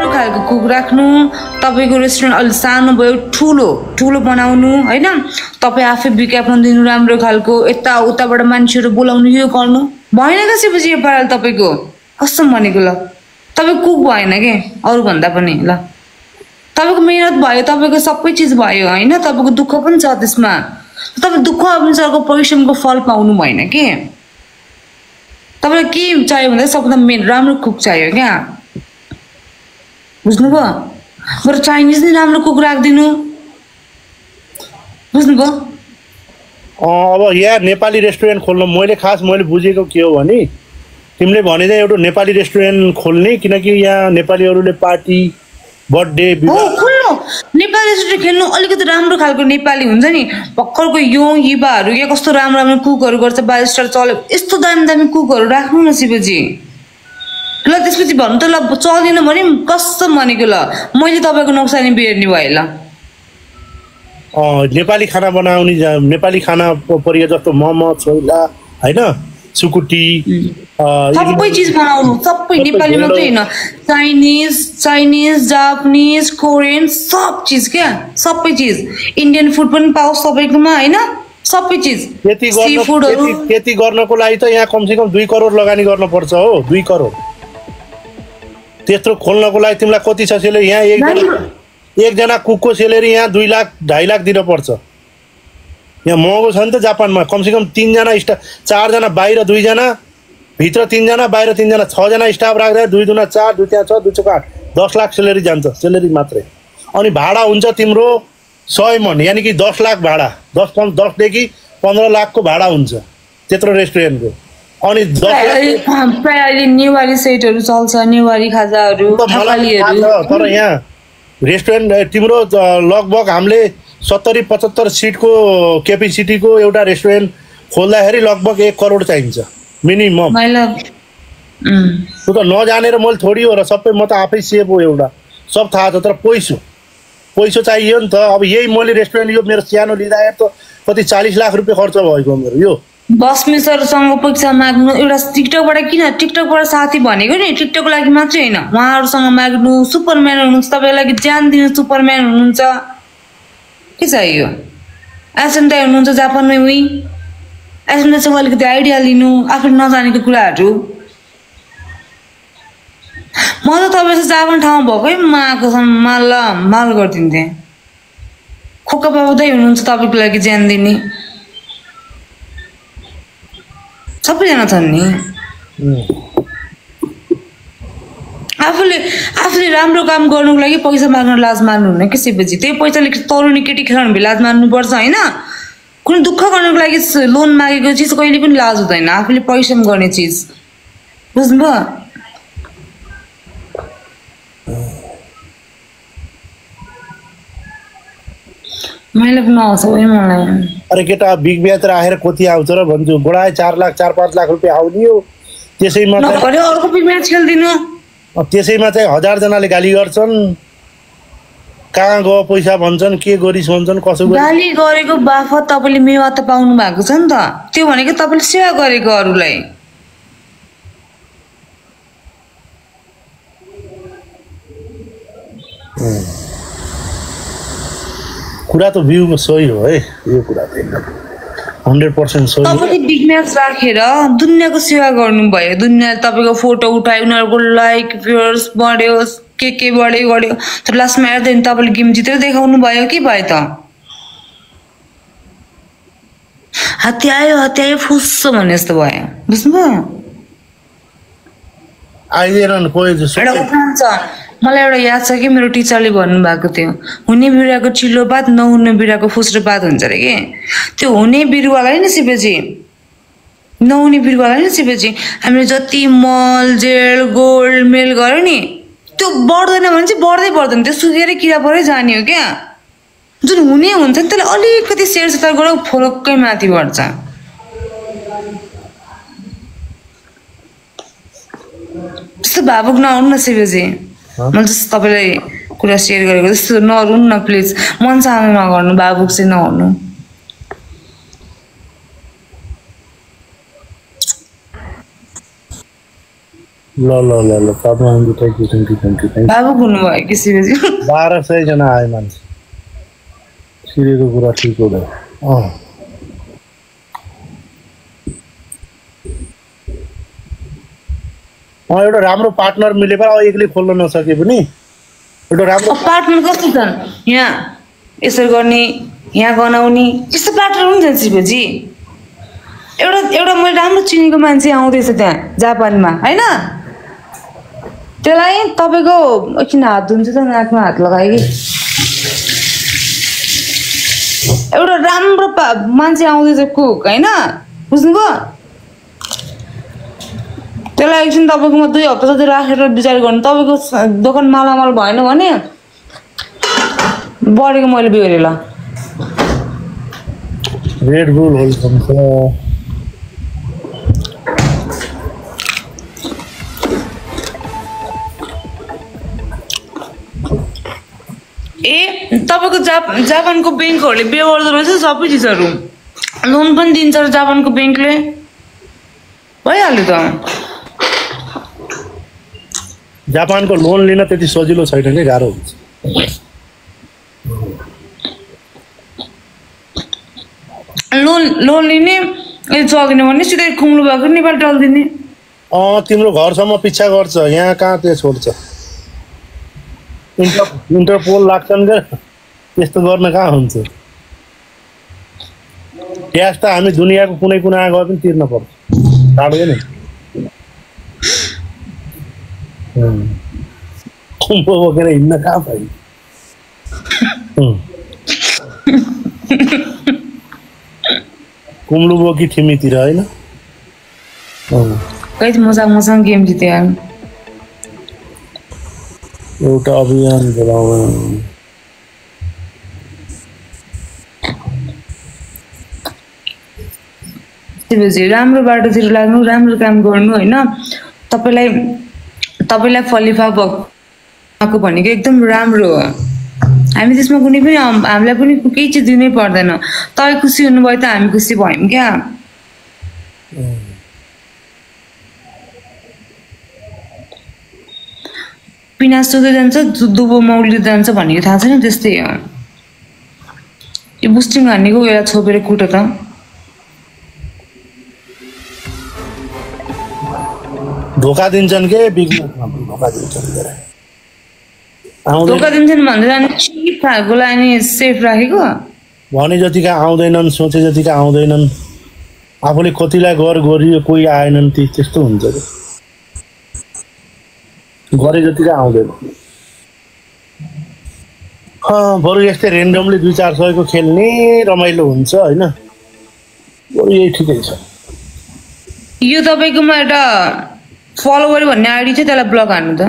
अरू खालको कुक राख्नु तपाईको रेस्टुरेन्ट अलि सानो भयो ठुलो बनाउनु हैन तपाई आफै विज्ञापन दिनु राम्रो खालको यता उताबाट मान्छेहरु बोलाउनु यो गर्नु भएन कसैपछि यो पाराले तपाईको कसम भनेको ल तपाई कुक भएन के अरु भन्दा पनि ल तपाईको मेहनत भयो तपाईको सबै चीज भयो हैन तपाईको दुःख पनि छ त्यसमा तपाई दुःख अनुसारको परिश्रमको फल पाउनु भएन के तपाईलाई के चाहियो भन्दा सबभन्दा मेन राम्रो कुक चाहियो क्या बुझ्नुभयो बरु चाइनिज नि राम्रो कुक राख्दिनु बुझ्नुभयो अब यहाँ नेपाली रेस्टुरेन्ट खोल्न मैले बुझेको के हो भने तिमीले भने चाहिँ एउटा नेपाली रेस्टुरेन्ट खोल्ने किनकि यहाँ नेपालीहरूले पार्टी बर्थडे खोल्नु नेपाली रेस्टुरेन्ट खेल्नु अलिकति राम्रो खालको नेपाली हुन्छ नि भक्करको यो युवाहरू के कस्तो राम्रो कुकहरू गर्छ 22 स्टार चल्यो यस्तो दामी कुकहरू राख्नु न शिवजी ल त्यसपछि भन्नु त ल चल्दिन भने कसम भनेको ल मैले तपाईको नोक्सानी बेर्ने भए ल नेपाली खाना बनाउने नेपाली खाना परिया जस्तो मोमो छोइला हैन सुकुटी सबै चीज बनाउनु सबै नेपाली मात्रै हैन चाइनिज जापानिज कोरियन सब चीज क्या सबै चीज इन्डियन फुड पनि पाउँछ सबैकोमा हैन सबै चीज त्यति गर्नको लागि त यहाँ कम से कम 2 करोड लगानी गर्न पर्छ हो 2 करोड त्यत्रो खोल्नको लागि तिमीलाई कति छ सेलेरी यहाँ एकजना कुकको सेलेरी यहाँ 2 लाख 2.5 लाख दिन पर्छ यहाँ महँगो छ नि त जापानमा कम से कम 3 जना 4 जना बाहिर 2 जना भित्र 3 जना बाहिर 3 जना 6 जना स्टाफ राख्दा 2 दुना 4 2 त्यहाँ 6 2 4 10 लाख सेलेरी जान्छ सेलेरी मात्रै अनि भाडा हुन्छ तिम्रो 100 मन यानी कि 10 लाख भाडा 10 देखि 15 लाखको भाडा हुन्छ त्यत्रो रेस्टुरेन्टको अनि 10 लाख अहिले नेवारी सेटहरु चल्छ नेवारी खाजाहरु नेपालीहरु तर यहाँ रेस्टुरेन्ट तिम्रो लगभग हामीले 70-75 सिटको क्यापेसिटीको एउटा रेस्टुरेन्ट खोल्दाखेरि लगभग 1 करोड चाहिन्छ मिनिमम तँ त नजानेर मैले थोडी हो र सबै म त आफै सेफ हो एउटा सब थाहा छ तर पैसो चाहियो नि त अब यही मैले रेस्टुरेन्ट यो मेरो सानो लिँदा त कति 40 लाख रुपैयाँ खर्च भएको मेरो यो बसमेसरसँग पैसा माग्नु एउटा टिकटकबाट साथी भनेको नि टिकटकको लागि मात्रै हैन उहाँहरुसँग माग्नु सुपरम्यान हुनुहुन्छ तपाईको लागि ज्यान दिनु सुपरम्यान हुनुहुन्छ के चाहियो एसएनटी हुनुहुन्छ जापानमै उही एसएनटीसँग अलिकति आइडिया लिनु आफूले नजानेको कुराहरू म त तपाईँ जापान ठाउँमा भएकै माको माल गरिदिन्थेँ खोका बाबुदै हुनुहुन्छ तपाईँको लागि ज्यान दिने सबैजना छन् नि आफूले राम्रो काम गर्नुको लागि पैसा माग्न लाज मान्नु हुन्न के शिवजी त्यही पैसाले तरुनी केटी खेलाउनु लाज मान्नुपर्छ हैन कुनै दुःख गर्नुको लागि लोन मागेको चिज कहिले पनि लाज हुँदैन आफूले परिश्रम गर्ने चिज बुझ्नुभयो मैले पनि आउँछ मलाई अरे केटा बिग ब्याच राखेर कति आउँछ र भन्छु बढाए 4 लाख 4-5 लाख रुपैयाँ आउने हो त्यसैमा अर्को बिग ब्याच खेल्दिनु त्यसैमा चाहिँ 1000 जनाले गाली गर्छन् कहाँ गयो पैसा भन्छन् के गरिस् भन्छन् कसो गाली गरेको बाफत तपाईले मेवा त पाउनु भएको छ नि त त्यो भनेको तपाईले सेवा गरेको अरूलाई कुरा त भ्यूमा सही हो है यो कुरा त एकदम 100% सही तपाईले बिग म्याच राखेर दुनियाको सेवा गर्नु भयो दुनियाले तपाईको फोटो उठायो उनीहरुको लाइक भ्युअर्स बढ्यो के बढ्यो तर लास्टमा हेर्दैन तपाईले गेम जितेर देखाउनु भयो के भयो त हत्यायो फुस्स भन्ने जस्तो भयो बुझ्नुभयो आइदेन कोही जस्तो मलाई एउटा याद छ कि मेरो टिचरले भन्नुभएको थियो हुने बिरुवाको चिल्लो पात नहुने बिरुवाको फुस्रो पात हुन्छ रे के त्यो हुने बिरुवालाई नि शिवजी नहुने बिरुवालाई नि शिवजी हामीले जति मल जेल गोल्ड मेल गर्यो नि त्यो बढ्दैन भने चाहिँ बढ्दैन त्यो सुकेर किरा परै जाने हो क्या जुन हुने हुन्छ नि त्यसले अलिकति सेरसेर गरेर फोरक्कै माथि बढ्छ त्यस्तो भावुक नहुनु न शिवजी मैले जस्तो तपाईलाई कुरा शेयर गरेको जस्तो नरुनु न प्लिज मन सानो नगर्नु भावुक चाहिँ नहुनु ल ल ल ल तपाईँ thank you thank you thank you thank बाबु घुम्नुभयो कि शिवजी यू 1200 जना आए मान्छे सिरेको कुरा ठिक हो एउटा राम्रो पार्टनर मिलेर एक्लै खोल्न नसके पनि एउटा राम्रो पार्टनर कस्तो छन् यहाँ यसरी गर्ने यहाँ गनाउने यस्तो पार्टनर हुन्छ शिवजी एउटा एउटा मैले राम्रो चिनेको मान्छे आउँदैछ त्यहाँ जापानमा होइन त्यसलाई तपाईँको एकछिन हात धुन्छ त नाकमा हात लगायो कि एउटा राम्रो मान्छे आउँदैछ कुक होइन बुझ्नुभयो त्यसलाई एकछिन तपाईँकोमा 2 हप्ता जति राखेर विचार गर्नु तपाईँको दोकान मालामाल भएन भने बढेको मैले बिहोरेँ ल रेड बुल हुन्छ ए तपाईँको जापानको ब्याङ्कहरूले पे गर्दो रहेछ सबै चिजहरू लोन पनि दिन्छ जापानको ब्याङ्कले भइहाल्यो त जापानको लोन लिन त्यति सजिलो छैन कि गाह्रो हुन्छ लोन लिने चल्दैन भने सिधै खुम्लो भएको नेपाल टल्दिने तिम्रो घरसम्म पिच्छा गर्छ यहाँ कहाँ त्यो छोड्छ इन्टरपोल लाग्छन् क्या त्यस्तो गर्न कहाँ हुन्छ ट्याक्स त हामी दुनियाँको कुनै कुनामा गए पनि तिर्न पर्छ टाढो नि कुम्भो बोकेर हिँड्न कहाँ पाइ कुम्लु बोकी थिमीतिर होइन कहिले मसँग गेम जिते एउटा अभियान शिवजी राम्रो बाटोतिर लाग्नु राम्रो काम गर्नु होइन तपाईँलाई फलिफा भएको भनेको एकदम राम्रो हो हामी त्यसमा कुनै पनि हामीलाई पनि केही चिज दिनै पर्दैन तपाईँ खुसी हुनुभयो त हामी खुसी भयौँ क्या पिनास चुक्दै जान्छ दुबो मौली जान्छ भनेको थाहा छैन त्यस्तै हो यो बुस्टिङ हानेको एउटा छोपेर कुटो त धोका दिन्छन् के बिजनेसमा धोका दिन्छन् धोका दिन्छन् भनेर अनि चिप खाएको लागि सेफ राखेको भने जतिका आउँदैनन् सोचे जतिका आउँदैनन् आफूले कतिलाई गरियो कोही आएनन् त्यस्तो हुन्छ गरे जतिका आउँदैन बरु यस्तै रेन्डमली 2-400 को खेल्ने रमाइलो हुन्छ होइन बरु यही ठिकै छ यो तपाईँकोमा एउटा फलोवर भन्ने आइडी छ त्यसलाई ब्लक हान्नु त